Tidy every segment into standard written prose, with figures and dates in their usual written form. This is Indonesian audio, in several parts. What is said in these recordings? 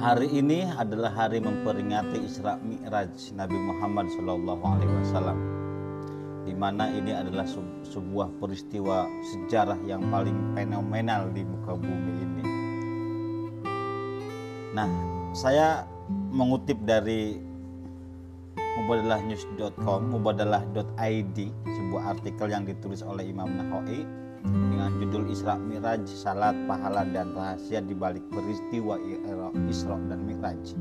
Hari ini adalah hari memperingati Isra Mi'raj Nabi Muhammad SAW, di mana ini adalah sebuah peristiwa sejarah yang paling fenomenal di muka bumi ini. Nah, saya mengutip dari mubadalahnews.com, sebuah artikel yang ditulis oleh Imam Nawawi dengan judul Isra Mi'raj, Salat, Pahala dan Rahasia di balik peristiwa Isra dan Mi'raj.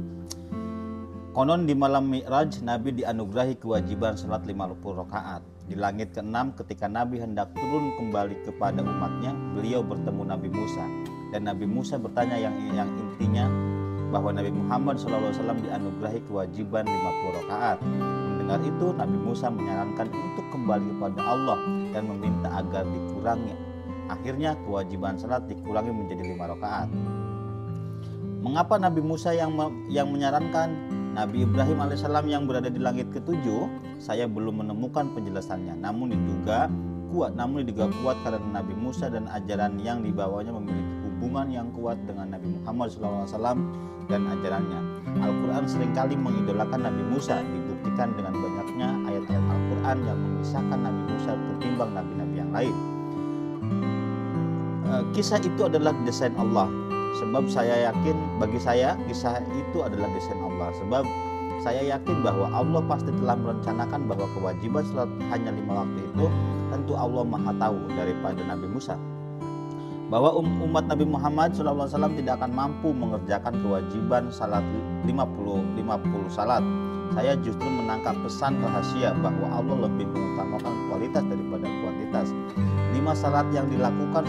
Konon di malam Mi'raj, Nabi dianugerahi kewajiban salat 50 rakaat. Di langit ke-6 ketika Nabi hendak turun kembali kepada umatnya, beliau bertemu Nabi Musa. Dan Nabi Musa bertanya yang intinya bahwa Nabi Muhammad SAW dianugerahi kewajiban 50 rakaat. Mendengar itu, Nabi Musa menyarankan untuk kembali kepada Allah dan meminta agar dikurangi. Akhirnya kewajiban salat dikurangi menjadi 5 rakaat. Mengapa Nabi Musa yang menyarankan? Nabi Ibrahim alaihissalam yang berada di langit ke-7, saya belum menemukan penjelasannya. Namun diduga kuat karena Nabi Musa dan ajaran yang dibawanya memiliki hubungan yang kuat dengan Nabi Muhammad SAW dan ajarannya. Al-Quran seringkali mengidolakan Nabi Musa, dibuktikan dengan banyaknya ayat-ayat Al-Quran yang mengisahkan Nabi Musa ketimbang nabi-nabi yang lain. Kisah itu adalah desain Allah. Sebab bagi saya kisah itu adalah desain Allah. Sebab saya yakin bahwa Allah pasti telah merencanakan bahwa kewajiban salat hanya 5 waktu itu tentu Allah Maha tahu daripada Nabi Musa. Bahwa umat Nabi Muhammad SAW tidak akan mampu mengerjakan kewajiban salat 50 salat. Saya justru menangkap pesan rahasia bahwa Allah lebih mengutamakan kualitas daripada kuantitas. 5 salat yang dilakukan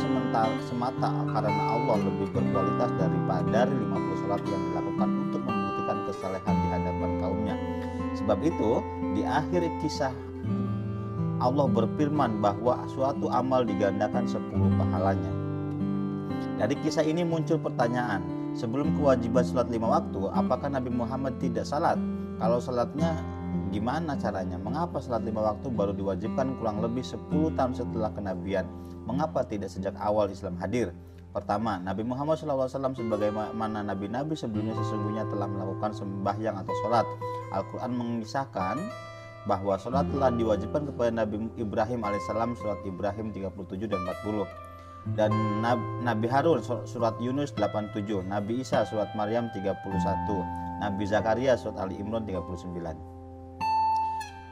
semata karena Allah lebih berkualitas dari 50 salat yang dilakukan untuk membuktikan kesalehan di hadapan kaumnya. Sebab itu, di akhir kisah Allah berfirman bahwa suatu amal digandakan 10 pahalanya. Dari kisah ini muncul pertanyaan, sebelum kewajiban salat 5 waktu, apakah Nabi Muhammad tidak salat? Kalau salatnya gimana caranya? Mengapa salat 5 waktu baru diwajibkan kurang lebih 10 tahun setelah kenabian? Mengapa tidak sejak awal Islam hadir? Pertama, Nabi Muhammad SAW sebagaimana nabi-nabi sebelumnya sesungguhnya telah melakukan sembahyang atau salat. Al-Quran mengisahkan bahwa salat telah diwajibkan kepada Nabi Ibrahim alaihissalam, surat Ibrahim 37 dan 40. Dan Nabi Harun surat Yunus 87, Nabi Isa surat Maryam 31, Nabi Zakaria surat Ali Imran 39.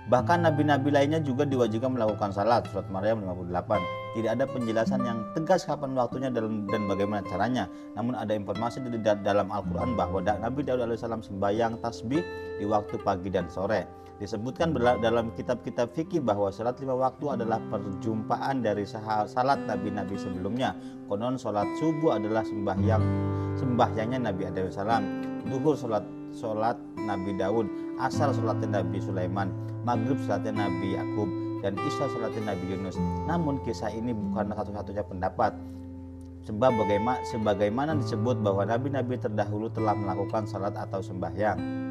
Bahkan nabi-nabi lainnya juga diwajibkan melakukan salat, surat Maryam 58. Tidak ada penjelasan yang tegas kapan waktunya dan bagaimana caranya. Namun ada informasi di dalam Al-Quran bahwa Nabi Daud alaihissalam sembahyang tasbih di waktu pagi dan sore. Disebutkan dalam kitab-kitab fikih bahwa salat 5 waktu adalah perjumpaan dari salat nabi-nabi sebelumnya. Konon salat subuh adalah sembahyangnya Nabi Adam alaihissalam, duhur salat Nabi Daud, asar salatnya Nabi Sulaiman, maghrib salatnya Nabi Yakub, dan isya salatnya Nabi Yunus. Namun kisah ini bukanlah satu-satunya pendapat. Sebab sebagaimana disebut bahwa nabi-nabi terdahulu telah melakukan salat atau sembahyang.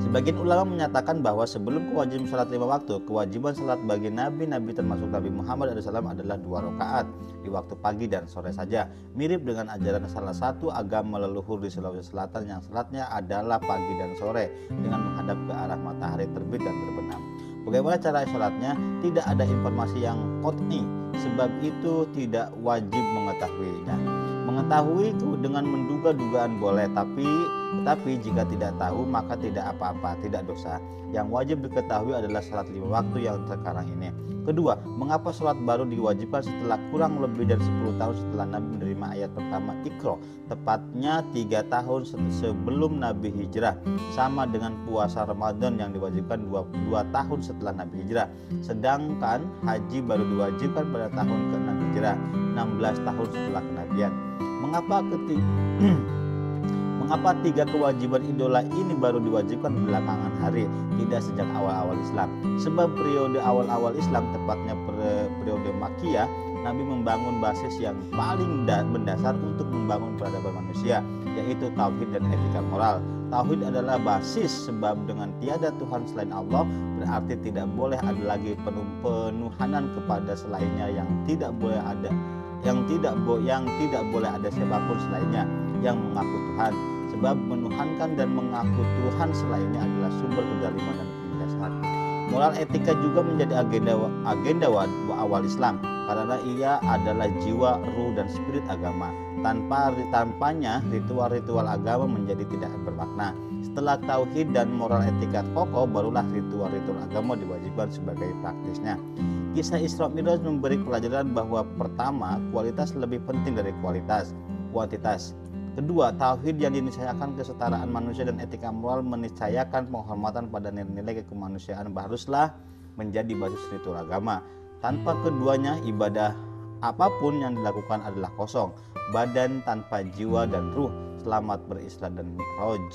Sebagian ulama menyatakan bahwa sebelum kewajiban salat 5 waktu, kewajiban salat bagi nabi-nabi termasuk Nabi Muhammad SAW adalah 2 rakaat di waktu pagi dan sore saja. Mirip dengan ajaran salah satu agama leluhur di Sulawesi Selatan yang salatnya adalah pagi dan sore dengan menghadap ke arah matahari terbit dan terbenam. Bagaimana cara salatnya? Tidak ada informasi yang qot'i, sebab itu tidak wajib mengetahuinya. Mengetahui dengan menduga-dugaan boleh, tetapi jika tidak tahu maka tidak apa-apa, tidak dosa. Yang wajib diketahui adalah salat 5 waktu yang sekarang ini. Kedua, mengapa salat baru diwajibkan setelah kurang lebih dari 10 tahun setelah Nabi menerima ayat pertama Iqra, tepatnya 3 tahun sebelum Nabi hijrah, sama dengan puasa Ramadan yang diwajibkan 2 tahun setelah Nabi hijrah. Sedangkan haji baru diwajibkan pada tahun ke-6 hijrah, 16 tahun setelah kenabian. Mengapa 3 kewajiban idola ini baru diwajibkan belakangan hari, tidak sejak awal-awal Islam? Sebab periode awal-awal Islam, tepatnya periode Makkiyah, Nabi membangun basis yang paling mendasar untuk membangun peradaban manusia, yaitu tauhid dan etika moral. Tauhid adalah basis, sebab dengan tiada Tuhan selain Allah berarti tidak boleh ada lagi penuhanan kepada selainnya, yang tidak boleh ada siapapun selainnya yang mengaku Tuhan. sebab menuhankan dan mengaku Tuhan selainnya adalah sumber kedaliman dan kebiasaan. Moral etika juga menjadi agenda awal Islam karena ia adalah jiwa, ruh, dan spirit agama. Tanpanya ritual-ritual agama menjadi tidak bermakna. Setelah tauhid dan moral etika kokoh, barulah ritual-ritual agama diwajibkan sebagai praktisnya. Kisah Isra Mi'raj memberi pelajaran bahwa pertama, kualitas lebih penting dari kuantitas. Kedua, tauhid yang diniscayakan kesetaraan manusia dan etika moral meniscayakan penghormatan pada nilai-nilai kemanusiaan haruslah menjadi basis ritual agama. Tanpa keduanya, ibadah apapun yang dilakukan adalah kosong. Badan tanpa jiwa dan ruh, selamat berisra dan mi'raj.